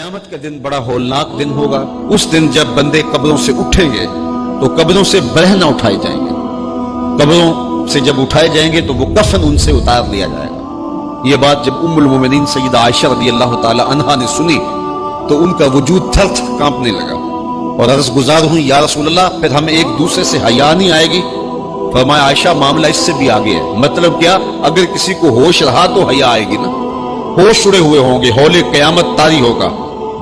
قیامت کا دن بڑا ہولناک دن ہوگا۔ اس دن جب بندے قبروں سے اٹھیں گے تو قبروں سے برہنہ اٹھائے جائیں گے، قبروں سے جب اٹھائے جائیں گے تو وہ کفن ان سے اتار لیا جائے گا۔ یہ بات جب ام المومنین سیدہ عائشہ رضی اللہ تعالی عنہا نے سنی تو ان کا وجود تھر تھر کانپنے لگا اور عرض گزار ہوئی، یا رسول اللہ پھر ہمیں ایک دوسرے سے حیا نہیں آئے گی؟ فرمایا عائشہ معاملہ اس سے بھی آگے ہے۔ مطلب کیا؟ اگر کسی کو ہوش رہا تو حیا آئے گی نا، ہوش اڑے ہوئے ہوں گے، ہول قیامت طاری ہوگا،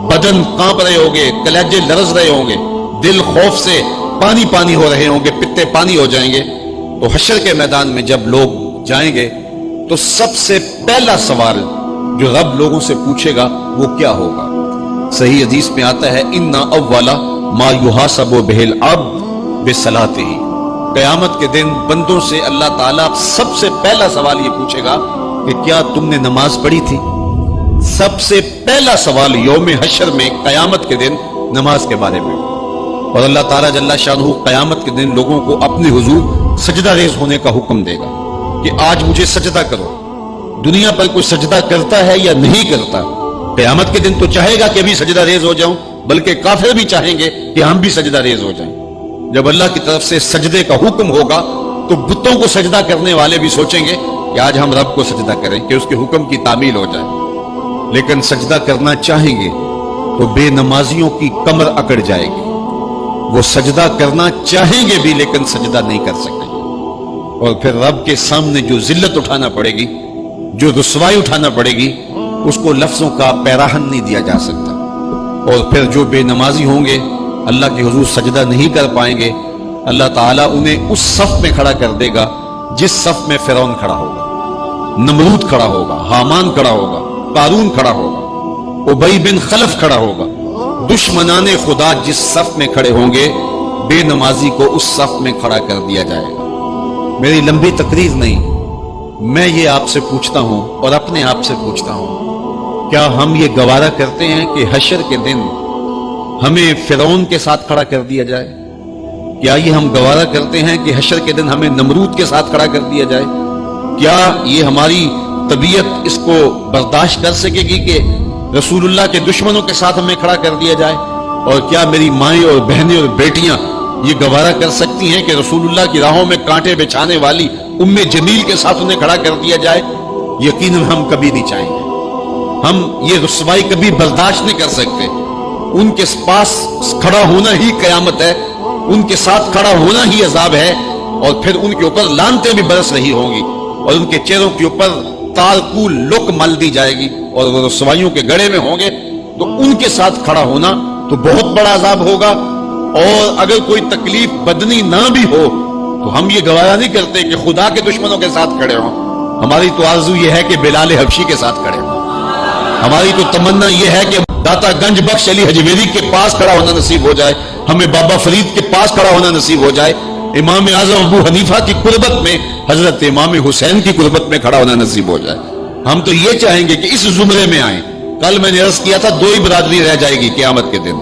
بدن کانپ رہے ہوں گے، کلیجے لرز رہے ہوں گے، دل خوف سے پانی پانی ہو رہے ہوں گے، پتے پانی ہو جائیں گے، تو حشر کے میدان میں جب لوگ جائیں گے تو سب سے پہلا سوال جو رب لوگوں سے پوچھے گا وہ کیا ہوگا؟ صحیح حدیث میں آتا ہے اِنَّ أَوَّلَ مَا يُحَاسَبُ بِهِ الْعَبْدُ بِصَلَاتِهِ۔ قیامت کے دن بندوں سے اللہ تعالیٰ سب سے پہلا سوال یہ پوچھے گا کہ کیا تم نے نماز پڑھی تھی؟ سب سے پہلا سوال یوم حشر میں قیامت کے دن نماز کے بارے میں، اور اللہ تعالیٰ جل شانہ قیامت کے دن لوگوں کو اپنے حضور سجدہ ریز ہونے کا حکم دے گا کہ آج مجھے سجدہ کرو۔ دنیا پر کوئی سجدہ کرتا ہے یا نہیں کرتا؟ قیامت کے دن تو چاہے گا کہ ابھی سجدہ ریز ہو جاؤں، بلکہ کافر بھی چاہیں گے کہ ہم بھی سجدہ ریز ہو جائیں۔ جب اللہ کی طرف سے سجدے کا حکم ہوگا تو بتوں کو سجدہ کرنے والے بھی سوچیں گے کہ آج ہم رب کو سجدہ کریں کہ اس کے حکم کی تعمیل ہو جائے، لیکن سجدہ کرنا چاہیں گے تو بے نمازیوں کی کمر اکڑ جائے گی، وہ سجدہ کرنا چاہیں گے بھی لیکن سجدہ نہیں کر سکیں گے، اور پھر رب کے سامنے جو ذلت اٹھانا پڑے گی، جو رسوائی اٹھانا پڑے گی، اس کو لفظوں کا پیراہن نہیں دیا جا سکتا۔ اور پھر جو بے نمازی ہوں گے اللہ کے حضور سجدہ نہیں کر پائیں گے، اللہ تعالیٰ انہیں اس صف میں کھڑا کر دے گا جس صف میں فرعون کھڑا ہوگا، نمرود کھڑا ہوگا، حامان کھڑا ہوگا، قارون کھڑا ہوگا، ابی بن خلف کھڑا ہوگا۔ دشمنان خدا جس صف میں کھڑے ہوں گے بے نمازی کو اس صف میں کھڑا کر دیا جائے گا۔ میری لمبی تقریر نہیں، میں یہ آپ سے پوچھتا ہوں اور اپنے آپ سے پوچھتا ہوں، کیا ہم یہ گوارا کرتے ہیں کہ حشر کے دن ہمیں فرعون کے ساتھ کھڑا کر دیا جائے؟ کیا یہ ہم گوارا کرتے ہیں کہ حشر کے دن ہمیں نمرود کے ساتھ کھڑا کر دیا جائے؟ کیا یہ ہماری طبیعت اس کو برداشت کر سکے گی کہ رسول اللہ کے دشمنوں کے ساتھ ہمیں کھڑا کر دیا جائے؟ اور کیا میری مائیں اور بہنیں اور بیٹیاں یہ گوارا کر سکتی ہیں کہ رسول اللہ کی راہوں میں کانٹے بچھانے والی ام جمیل کے ساتھ انہیں کھڑا کر دیا جائے؟ یقیناً ہم کبھی نہیں چاہیں گے، ہم یہ رسوائی کبھی برداشت نہیں کر سکتے۔ ان کے پاس کھڑا ہونا ہی قیامت ہے، ان کے ساتھ کھڑا ہونا ہی عذاب ہے، اور پھر ان کے اوپر لعنتیں بھی برس رہی ہوں گی، اور ان کے چہروں کے اوپر تارکول لک مل دی جائے گی، اور وہ رسوائیوں کے گڑھے میں ہوں گے، تو ان کے ساتھ کھڑا ہونا تو بہت بڑا عذاب ہوگا۔ اور اگر کوئی تکلیف بدنی نہ بھی ہو تو ہم یہ گوارا نہیں کرتے کہ خدا کے دشمنوں کے ساتھ کھڑے ہوں۔ ہماری تو آرزو یہ ہے کہ بلال حبشی کے ساتھ کھڑے ہوں، ہماری تو تمنا یہ ہے کہ داتا گنج بخش علی حجویری کے پاس کھڑا ہونا نصیب ہو جائے، ہمیں بابا فرید کے پاس کھڑا ہونا نصیب ہو جائے، امام اعظم ابو حنیفہ کی قربت میں حضرت امام حسین کی قربت میں کھڑا ہونا نصیب ہو جائے۔ ہم تو یہ چاہیں گے کہ اس زمرے میں آئیں۔ کل میں نے عرض کیا تھا 2 ہی برادری رہ جائے گی قیامت کے دن،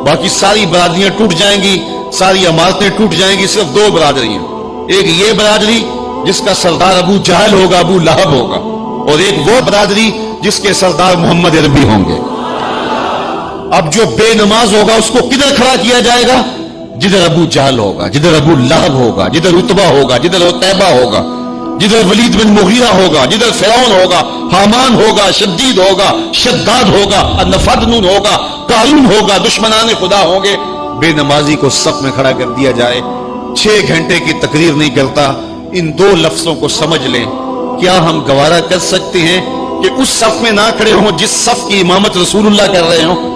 باقی ساری برادریاں ٹوٹ جائیں گی، ساری عمارتیں ٹوٹ جائیں گی، صرف 2 برادریاں، ایک یہ برادری جس کا سردار ابو جہل ہوگا، ابو لہب ہوگا، اور ایک وہ برادری جس کے سردار محمد عربی ہوں گے۔ اب جو بے نماز ہوگا اس کو کدھر کھڑا کیا جائے گا؟ جدھر ابو جہل ہوگا، جدھر ابو لہب ہوگا، جدھر عتبہ ہوگا، جدھر عتیبہ ہوگا، جدھر ولید بن مغیرہ ہوگا، جدھر فرعون ہوگا، حامان ہوگا، شدید ہوگا، شداد ہوگا، نفدنون ہوگا، قارون ہوگا، دشمنان خدا ہوں گے۔ بے نمازی کو صف میں کھڑا کر دیا جائے۔ 6 گھنٹے کی تقریر نہیں کرتا، ان 2 لفظوں کو سمجھ لیں۔ کیا ہم گوارا کر سکتے ہیں کہ اس صف میں نہ کھڑے ہوں جس صف کی امامت رسول اللہ کر رہے ہوں،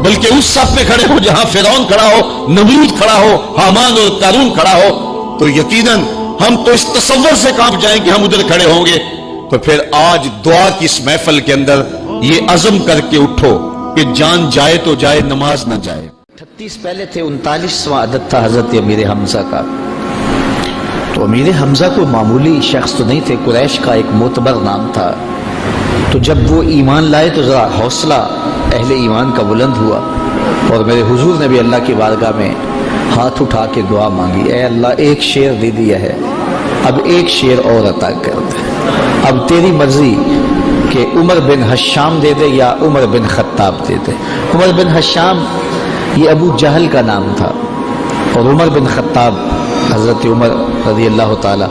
بلکہ اس صف میں کھڑے ہوں جہاں فرعون کھڑا ہو، نمرود کھڑا ہو، حامان اور قارون کھڑا ہو؟ تو یقیناً ہم تو اس تصور سے کانپ جائیں کہ ہم ادھر کھڑے ہوں گے۔ تو پھر آج دعا کی اس محفل کے اندر یہ عزم کر کے اٹھو کہ جان جائے تو جائے، نماز نہ جائے۔ 38 پہلے تھے، 39واں عدد تھا حضرت امیر حمزہ کا۔ تو امیر حمزہ کوئی معمولی شخص تو نہیں تھے، قریش کا ایک معتبر نام تھا۔ تو جب وہ ایمان لائے تو ذرا حوصلہ اہل ایمان کا بلند ہوا، اور میرے حضور نے بھی اللہ کی بارگاہ میں ہاتھ اٹھا کے دعا مانگی، اے اللہ ایک شعر دے دیا ہے، اب ایک شعر اور عطا کر دے، اب تیری مرضی کہ عمر بن حشام دے دے یا عمر بن خطاب دے دے۔ عمر بن حشام یہ ابو جہل کا نام تھا، اور عمر بن خطاب حضرت عمر رضی اللہ تعالی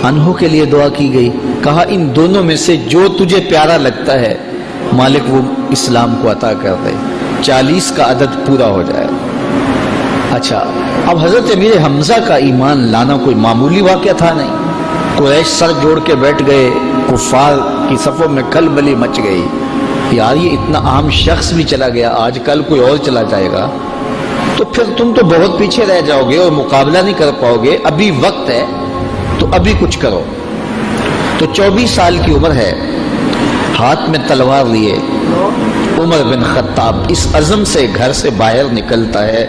عنہ کے لیے دعا کی گئی، کہا ان دونوں میں سے جو تجھے پیارا لگتا ہے مالک وہ اسلام کو عطا کر دے، 40 کا عدد پورا ہو جائے۔ اچھا، اب حضرت امیر حمزہ کا ایمان لانا کوئی معمولی واقعہ تھا نہیں۔ قریش سر جوڑ کے بیٹھ گئے، کفار کی صفوں میں کھلبلی مچ گئی، یار یہ اتنا عام شخص بھی چلا گیا، آج کل کوئی اور چلا جائے گا تو پھر تم تو بہت پیچھے رہ جاؤ گے اور مقابلہ نہیں کر پاؤ گے، ابھی وقت ہے تو ابھی کچھ کرو۔ تو 24 سال کی عمر ہے، ہاتھ میں تلوار لیے عمر بن خطاب اس عزم سے گھر سے باہر نکلتا ہے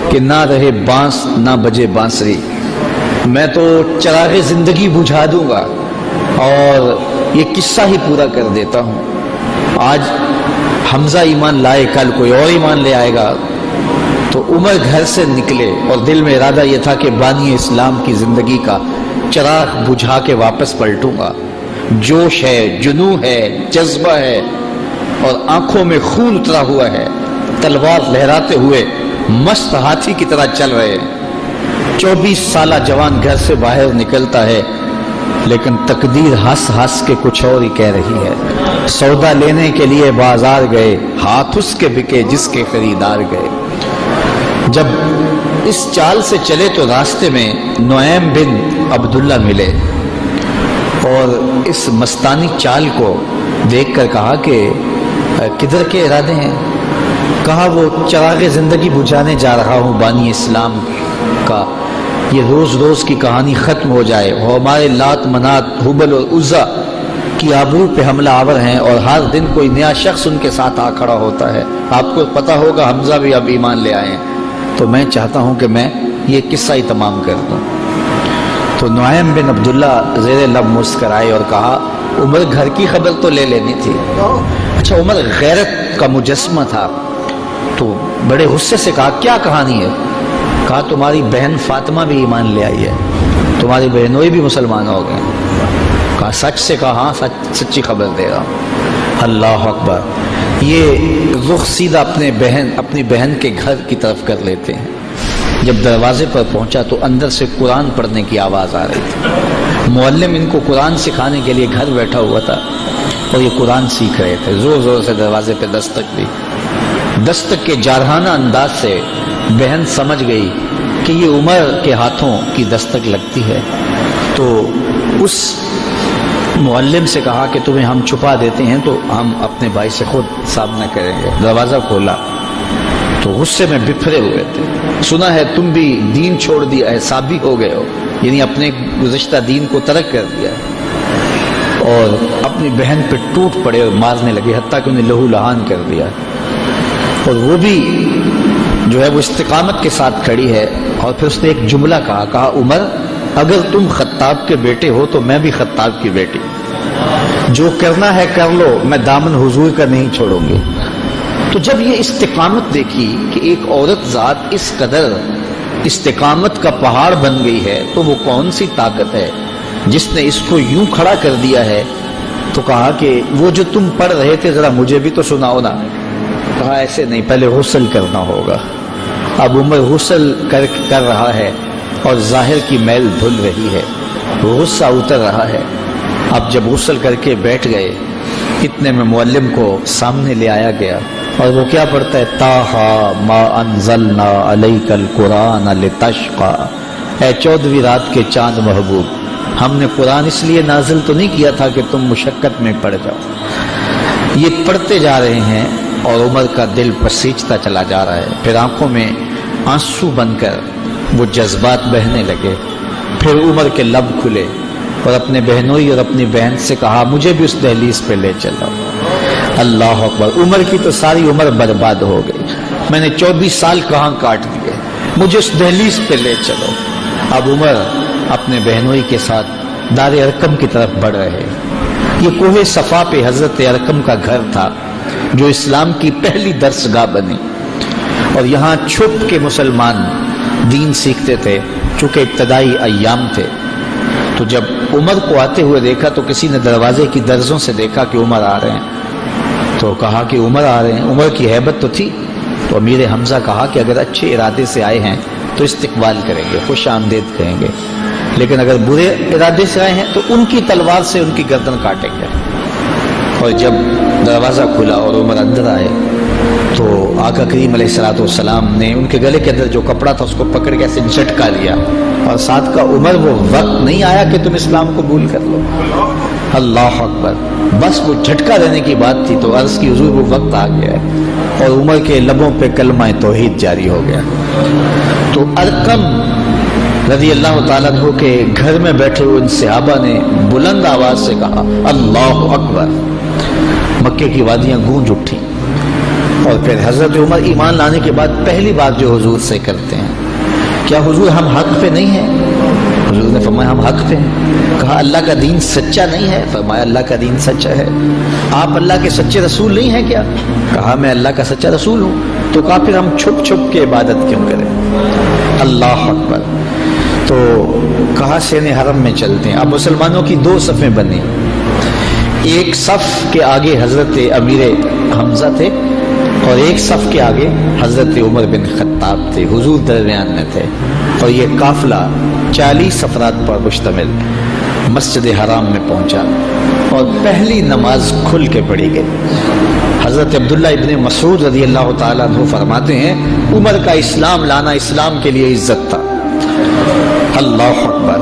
کہ نہ رہے بانس نہ بجے بانسری، میں تو چراغ زندگی بجھا دوں گا اور یہ قصہ ہی پورا کر دیتا ہوں۔ آج حمزہ ایمان لائے، کل کوئی اور ایمان لے آئے گا۔ تو عمر گھر سے نکلے اور دل میں ارادہ یہ تھا کہ بانی اسلام کی زندگی کا چراغ بجھا کے واپس پلٹوں گا۔ جوش ہے، جنون ہے، جذبہ ہے اور آنکھوں میں خون اترا ہوا ہے، تلوار لہراتے ہوئے مست ہاتھی کی طرح چل رہے ہیں۔ 24 سالہ جوان گھر سے باہر نکلتا ہے، لیکن تقدیر ہنس ہنس کے کچھ اور ہی کہہ رہی ہے۔ سودا لینے کے لیے بازار گئے، ہاتھ اس کے بکے جس کے خریدار گئے۔ جب اس چال سے چلے تو راستے میں نعیم بن عبداللہ ملے اور اس مستانی چال کو دیکھ کر کہا کہ کدھر کے ارادے ہیں؟ کہا وہ چراغ زندگی بجھانے جا رہا ہوں بانی اسلام کا، یہ روز روز کی کہانی ختم ہو جائے، اور ہمارے لات منات حبل اور عزا کی آبرو پہ حملہ آور ہیں اور ہر دن کوئی نیا شخص ان کے ساتھ آ کھڑا ہوتا ہے۔ آپ کو پتہ ہوگا حمزہ بھی اب ایمان لے آئے ہیں، تو میں چاہتا ہوں کہ میں یہ قصہ ہی تمام کر دوں۔ تو نعیم بن عبداللہ زیر لب مسکرائے اور کہا عمر گھر کی خبر تو لے لینی تھی۔ اچھا، عمر غیرت کا مجسمہ تھا، تو بڑے غصے سے کہا کیا کہانی ہے؟ کہا تمہاری بہن فاطمہ بھی ایمان لے آئی ہے، تمہاری بہنوئی بھی مسلمان ہو گئے۔ کہا سچ سے؟ کہا ہاں سچی خبر دے رہا ہوں۔ اللہ اکبر! یہ رخ سیدھا اپنی بہن کے گھر کی طرف کر لیتے ہیں۔ جب دروازے پر پہنچا تو اندر سے قرآن پڑھنے کی آواز آ رہی تھی۔ معلم ان کو قرآن سکھانے کے لیے گھر بیٹھا ہوا تھا اور یہ قرآن سیکھ رہے تھے۔ زور زور سے دروازے پہ دستک دی۔ دستک کے جارحانہ انداز سے بہن سمجھ گئی کہ یہ عمر کے ہاتھوں کی دستک لگتی ہے، تو اس معلم سے کہا کہ تمہیں ہم چھپا دیتے ہیں تو ہم اپنے بھائی سے خود سامنا کریں گے۔ دروازہ کھولا تو غصے میں بپھرے ہوئے تھے۔ سنا ہے تم بھی دین چھوڑ دیا ہے، سابی ہو گئے ہو، یعنی اپنے گزشتہ دین کو ترک کر دیا ہے، اور اپنی بہن پہ ٹوٹ پڑے اور مارنے لگے، حتیٰ کہ انہیں لہو لہان کر دیا۔ اور وہ بھی جو ہے وہ استقامت کے ساتھ کھڑی ہے، اور پھر اس نے ایک جملہ کہا عمر اگر تم خطاب کے بیٹے ہو تو میں بھی خطاب کی بیٹی، جو کرنا ہے کر لو، میں دامن حضور کا نہیں چھوڑوں گی۔ تو جب یہ استقامت دیکھی کہ ایک عورت ذات اس قدر استقامت کا پہاڑ بن گئی ہے، تو وہ کون سی طاقت ہے جس نے اس کو یوں کھڑا کر دیا ہے؟ تو کہا کہ وہ جو تم پڑھ رہے تھے ذرا مجھے بھی تو سناؤ نا۔ کہا ایسے نہیں، پہلے غسل کرنا ہوگا۔ اب عمر غسل کر رہا ہے اور ظاہر کی میل دھل رہی ہے، غصہ اتر رہا ہے۔ اب جب غسل کر کے بیٹھ گئے، اتنے میں معلم کو سامنے لے آیا گیا، اور وہ کیا پڑھتا ہے؟ طٰہٰ ما انزلنا علیک القرآن لتشقیٰ، اے 14ویں رات کے چاند محبوب، ہم نے قرآن اس لیے نازل تو نہیں کیا تھا کہ تم مشقت میں پڑ جاؤ۔ یہ پڑھتے جا رہے ہیں اور عمر کا دل پسیجتا چلا جا رہا ہے، پھر آنکھوں میں آنسو بن کر وہ جذبات بہنے لگے۔ پھر عمر کے لب کھلے اور اپنے بہنوئی اور اپنی بہن سے کہا مجھے بھی اس دہلیز پہ لے چلو۔ اللہ اکبر! عمر کی تو ساری عمر برباد ہو گئی، میں نے 24 سال کہاں کاٹ دیے، مجھے اس دہلیز پہ لے چلو۔ اب عمر اپنے بہنوئی کے ساتھ دار ارقم کی طرف بڑھ رہے۔ یہ کوہ صفا پہ حضرت ارقم کا گھر تھا جو اسلام کی پہلی درسگاہ بنی، اور یہاں چھپ کے مسلمان دین سیکھتے تھے، چونکہ ابتدائی ایام تھے۔ تو جب عمر کو آتے ہوئے دیکھا تو کسی نے دروازے کی درزوں سے دیکھا کہ عمر آ رہے ہیں، تو کہا کہ عمر آ رہے ہیں۔ عمر کی ہیبت تو تھی، تو امیر حمزہ کہا کہ اگر اچھے ارادے سے آئے ہیں تو استقبال کریں گے، خوش آمدید کہیں گے، لیکن اگر برے ارادے سے آئے ہیں تو ان کی تلوار سے ان کی گردن کاٹیں گے۔ اور جب دروازہ کھلا اور عمر اندر آئے تو آقا کریم علیہ الصلوۃ والسلام نے ان کے گلے کے اندر جو کپڑا تھا اس کو پکڑ کے ایسے جھٹکا لیا، اور ساتھ کا عمر وہ وقت نہیں آیا کہ تم اسلام قبول کر لو۔ اللہ اکبر، بس وہ جھٹکا دینے کی بات تھی تو عرض کی حضور وہ وقت آ گیا ہے، اور عمر کے لبوں پہ کلمہ توحید جاری ہو گیا۔ تو ارقم رضی اللہ تعالیٰ عنہ کے گھر میں بیٹھے ہوئے ان صحابہ نے بلند آواز سے کہا اللہ اکبر، مکے کی وادیاں گونج اٹھی۔ اور پھر حضرت عمر ایمان لانے کے بعد پہلی بات جو حضور سے کرتے ہیں، کیا حضور ہم حق پہ نہیں ہیں؟ حضور نے فرمایا ہم حق پہ ہیں۔ کہا اللہ کا دین سچا نہیں ہے؟ فرمایا اللہ کا دین سچا ہے۔ آپ اللہ کے سچے رسول نہیں ہیں کیا؟ کہا میں اللہ کا سچا رسول ہوں۔ تو کہا پھر ہم چھپ چھپ کے عبادت کیوں کریں؟ اللہ اکبر۔ تو کہا شین حرم میں چلتے ہیں۔ اب مسلمانوں کی دو صفیں بنی، ایک صف کے آگے حضرت امیر حمزہ تھے اور ایک صف کے آگے حضرت عمر بن خطاب تھے، حضور درمیان میں تھے، اور یہ قافلہ 40 افراد پر مشتمل مسجد حرام میں پہنچا اور پہلی نماز کھل کے پڑھی گئی۔ حضرت عبداللہ ابن مسعود رضی اللہ تعالیٰ عنہ فرماتے ہیں عمر کا اسلام لانا اسلام کے لیے عزت تھا۔ اللہ اکبر۔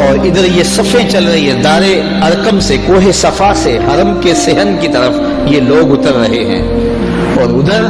اور ادھر یہ صفیں چل رہی ہیں، دار ارقم سے، کوہ صفا سے حرم کے صحن کی طرف یہ لوگ اتر رہے ہیں، اور ادھر